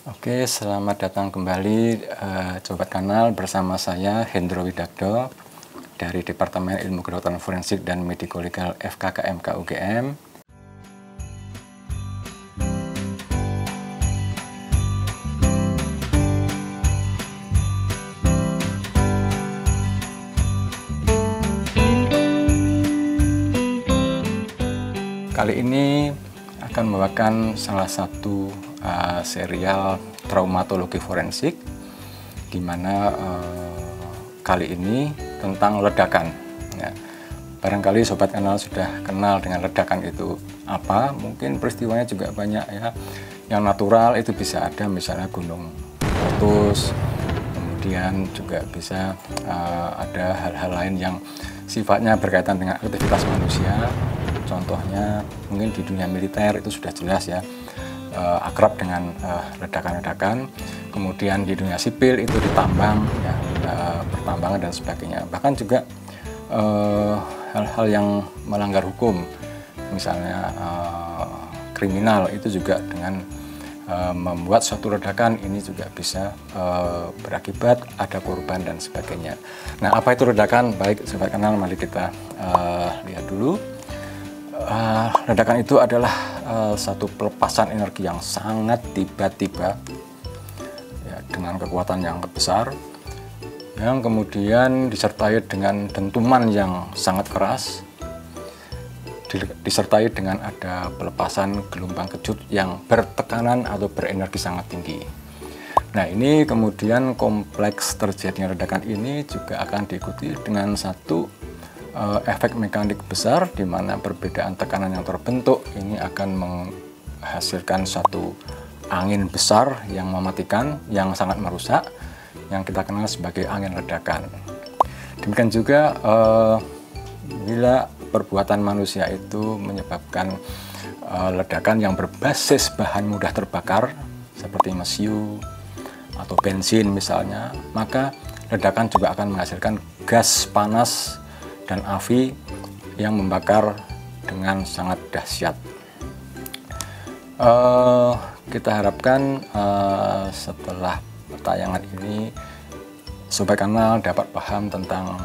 Oke, selamat datang kembali Sobat Kanal bersama saya Hendro Widagdo dari Departemen Ilmu Kedokteran Forensik dan Medico Legal FKKMK UGM. Kali ini akan membawakan salah satu serial traumatologi forensik, di mana kali ini tentang ledakan. Ya, barangkali Sobat Kanal sudah kenal dengan ledakan itu apa. Mungkin peristiwanya juga banyak ya. Yang natural itu bisa ada misalnya gunung meletus, kemudian juga bisa ada hal-hal lain yang sifatnya berkaitan dengan aktivitas manusia. Contohnya mungkin di dunia militer itu sudah jelas ya, akrab dengan ledakan-ledakan. Kemudian di dunia sipil itu ditambang ya, pertambangan dan sebagainya. Bahkan juga hal-hal yang melanggar hukum, misalnya kriminal, itu juga dengan membuat suatu ledakan ini juga bisa berakibat ada korban dan sebagainya. Nah, apa itu ledakan? Baik Sobat Kanal, mari kita lihat dulu. Ledakan itu adalah satu pelepasan energi yang sangat tiba-tiba ya, dengan kekuatan yang besar, yang kemudian disertai dengan dentuman yang sangat keras, disertai dengan ada pelepasan gelombang kejut yang bertekanan atau berenergi sangat tinggi. Nah, ini kemudian kompleks terjadinya ledakan ini juga akan diikuti dengan satu efek mekanik besar, di mana perbedaan tekanan yang terbentuk ini akan menghasilkan satu angin besar yang mematikan, yang sangat merusak, yang kita kenal sebagai angin ledakan. Demikian juga bila perbuatan manusia itu menyebabkan ledakan yang berbasis bahan mudah terbakar seperti mesiu atau bensin misalnya, maka ledakan juga akan menghasilkan gas panas dan api yang membakar dengan sangat dahsyat. Kita harapkan setelah tayangan ini Sobat Kanal dapat paham tentang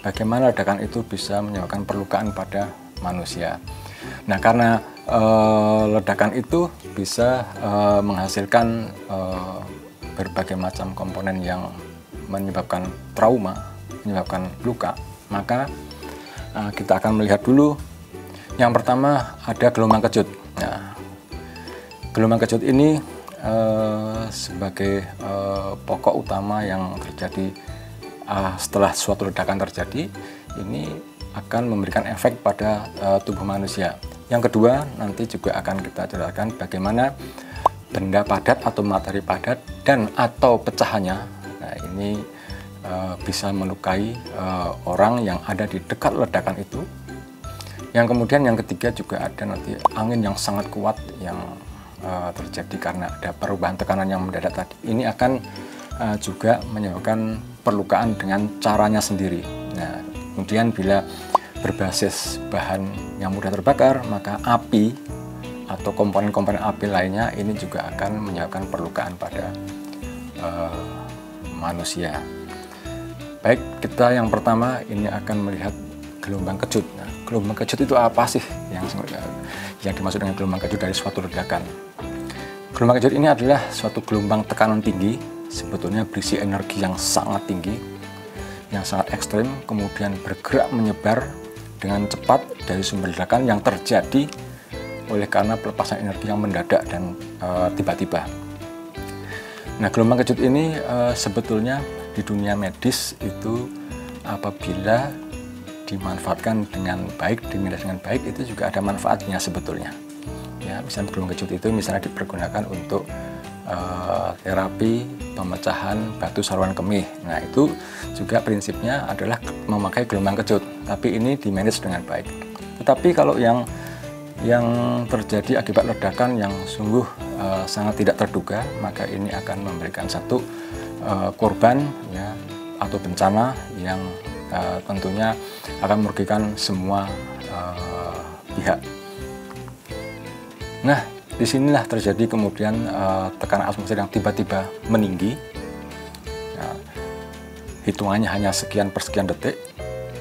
bagaimana ledakan itu bisa menyebabkan perlukaan pada manusia. Nah, karena ledakan itu bisa menghasilkan berbagai macam komponen yang menyebabkan trauma, menyebabkan luka, maka kita akan melihat dulu. Yang pertama ada gelombang kejut. Nah, gelombang kejut ini sebagai pokok utama yang terjadi setelah suatu ledakan terjadi, ini akan memberikan efek pada tubuh manusia. Yang kedua, nanti juga akan kita jelaskan bagaimana benda padat atau materi padat dan atau pecahannya, nah ini bisa melukai orang yang ada di dekat ledakan itu. Yang kemudian yang ketiga juga ada nanti angin yang sangat kuat yang terjadi karena ada perubahan tekanan yang mendadak tadi. Ini akan juga menyebabkan perlukaan dengan caranya sendiri. Nah, kemudian bila berbasis bahan yang mudah terbakar, maka api atau komponen-komponen api lainnya ini juga akan menyebabkan perlukaan pada manusia. Baik, kita yang pertama ini akan melihat gelombang kejut. Nah, gelombang kejut itu apa sih yang dimaksud dengan gelombang kejut dari suatu ledakan? Gelombang kejut ini adalah suatu gelombang tekanan tinggi, sebetulnya berisi energi yang sangat tinggi, yang sangat ekstrim, kemudian bergerak menyebar dengan cepat dari sumber ledakan yang terjadi oleh karena pelepasan energi yang mendadak dan tiba-tiba. Nah, gelombang kejut ini sebetulnya di dunia medis itu apabila dimanfaatkan dengan baik, dimanage dengan baik, itu juga ada manfaatnya sebetulnya. Ya, misalnya gelombang kejut itu misalnya dipergunakan untuk terapi pemecahan batu saluran kemih. Nah, itu juga prinsipnya adalah memakai gelombang kejut, tapi ini dimanage dengan baik. Tetapi kalau yang terjadi akibat ledakan yang sungguh sangat tidak terduga, maka ini akan memberikan satu korban ya, atau bencana yang tentunya akan merugikan semua pihak. Nah, disinilah terjadi kemudian tekanan atmosfer yang tiba-tiba meninggi. Nah, hitungannya hanya sekian per sekian detik,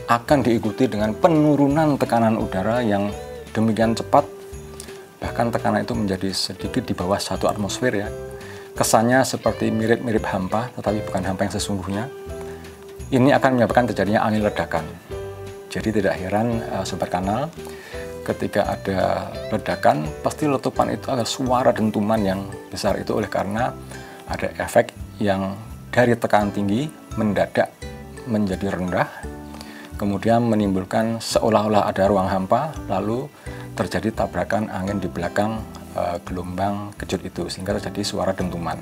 akan diikuti dengan penurunan tekanan udara yang demikian cepat, bahkan tekanan itu menjadi sedikit di bawah 1 atmosfer ya. Kesannya seperti mirip-mirip hampa, tetapi bukan hampa yang sesungguhnya. Ini akan menyebabkan terjadinya angin ledakan. Jadi tidak heran Sobat Kanal, ketika ada ledakan, pasti letupan itu ada suara dentuman yang besar. Itu oleh karena ada efek yang dari tekanan tinggi mendadak menjadi rendah, kemudian menimbulkan seolah-olah ada ruang hampa, lalu terjadi tabrakan angin di belakang gelombang kejut itu, sehingga terjadi suara dentuman.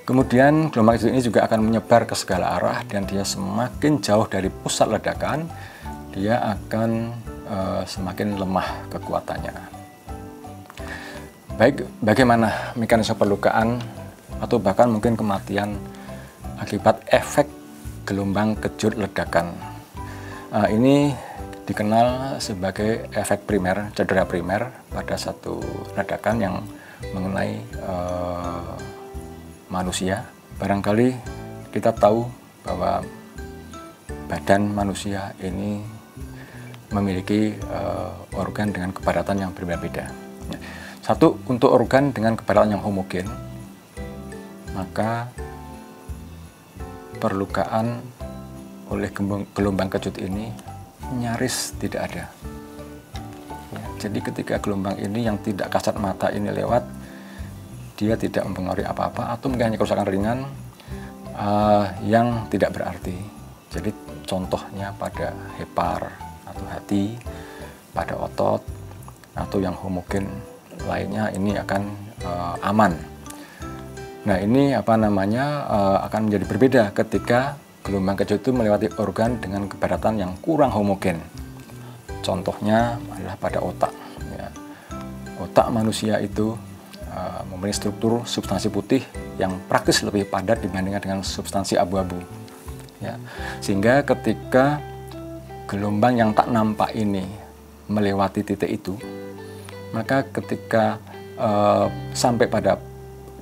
Kemudian gelombang kejut ini juga akan menyebar ke segala arah, dan dia semakin jauh dari pusat ledakan, dia akan semakin lemah kekuatannya. Baik, bagaimana mekanisme perlukaan atau bahkan mungkin kematian akibat efek gelombang kejut ledakan? Ini dikenal sebagai efek primer, cedera primer pada satu ledakan yang mengenai manusia. Barangkali kita tahu bahwa badan manusia ini memiliki organ dengan kepadatan yang berbeda-beda. Satu, untuk organ dengan kepadatan yang homogen, maka perlukaan oleh gelombang kejut ini nyaris tidak ada. Ya, jadi ketika gelombang ini yang tidak kasat mata ini lewat, dia tidak mempengaruhi apa-apa, atau mungkin hanya kerusakan ringan yang tidak berarti. Jadi contohnya pada hepar atau hati, pada otot, atau yang homogen lainnya ini akan aman. Nah, ini akan menjadi berbeda ketika gelombang kejut itu melewati organ dengan kepadatan yang kurang homogen. Contohnya adalah pada otak. Ya. Otak manusia itu memiliki struktur substansi putih yang praktis lebih padat dibandingkan dengan substansi abu-abu. Ya. Sehingga ketika gelombang yang tak nampak ini melewati titik itu, maka ketika sampai pada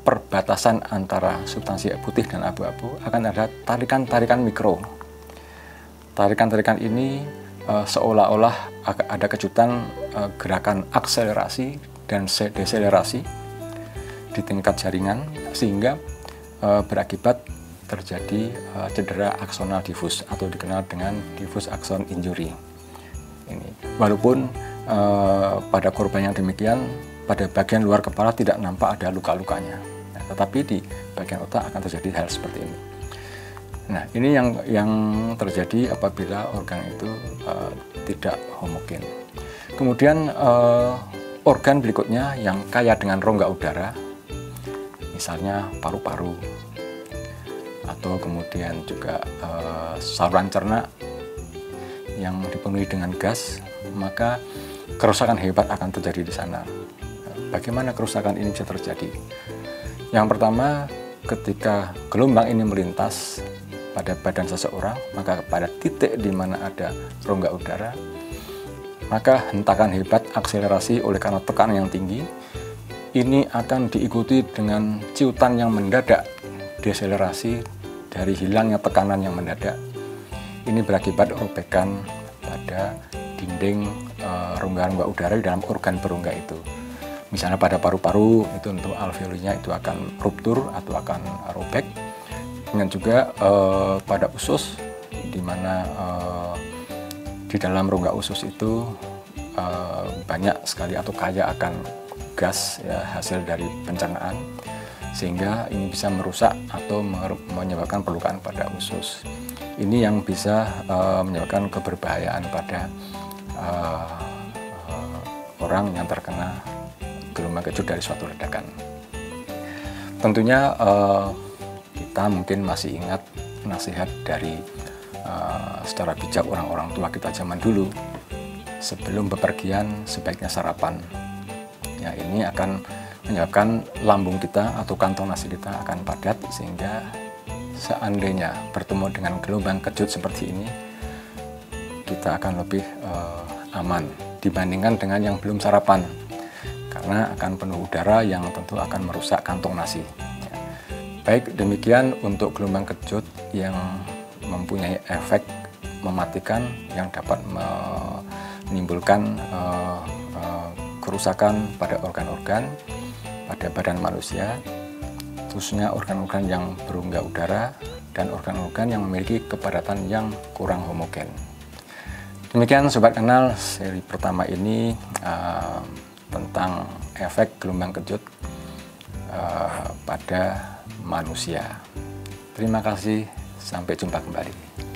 perbatasan antara substansi putih dan abu-abu, akan ada tarikan-tarikan mikro. Tarikan-tarikan ini seolah-olah ada kejutan gerakan akselerasi dan deselerasi di tingkat jaringan, sehingga berakibat terjadi cedera aksonal difus atau dikenal dengan diffuse axon injury. Ini. Walaupun pada korban yang demikian, pada bagian luar kepala tidak nampak ada luka-lukanya. Tetapi di bagian otak akan terjadi hal seperti ini. Nah, ini yang terjadi apabila organ itu tidak homogen. Kemudian organ berikutnya yang kaya dengan rongga udara, misalnya paru-paru, atau kemudian juga saluran cerna yang dipenuhi dengan gas, maka kerusakan hebat akan terjadi di sana. Bagaimana kerusakan ini bisa terjadi? Yang pertama, ketika gelombang ini melintas pada badan seseorang, maka pada titik di mana ada rongga udara, maka hentakan hebat akselerasi oleh karena tekanan yang tinggi, ini akan diikuti dengan ciutan yang mendadak, deselerasi dari hilangnya tekanan yang mendadak. Ini berakibat robekan pada dinding rongga-rongga udara di dalam organ berongga itu. Misalnya pada paru-paru, itu untuk alveolinya itu akan ruptur atau akan robek. Dengan juga pada usus, di mana di dalam rongga usus itu banyak sekali atau kaya akan gas ya, hasil dari pencernaan, sehingga ini bisa merusak atau menyebabkan perlukaan pada usus. Ini yang bisa menyebabkan keberbahayaan pada orang yang terkena gelombang kejut dari suatu ledakan. Tentunya kita mungkin masih ingat nasihat dari secara bijak orang-orang tua kita zaman dulu, sebelum bepergian sebaiknya sarapan. Ya, ini akan menyebabkan lambung kita atau kantong nasi kita akan padat, sehingga seandainya bertemu dengan gelombang kejut seperti ini, kita akan lebih aman dibandingkan dengan yang belum sarapan. karena akan penuh udara yang tentu akan merusak kantong nasi. Baik, demikian untuk gelombang kejut yang mempunyai efek mematikan yang dapat menimbulkan kerusakan pada organ-organ pada badan manusia, khususnya organ-organ yang berongga udara dan organ-organ yang memiliki kepadatan yang kurang homogen. Demikian Sobat Kenal, seri pertama ini tentang efek gelombang kejut pada manusia. Terima kasih, sampai jumpa kembali.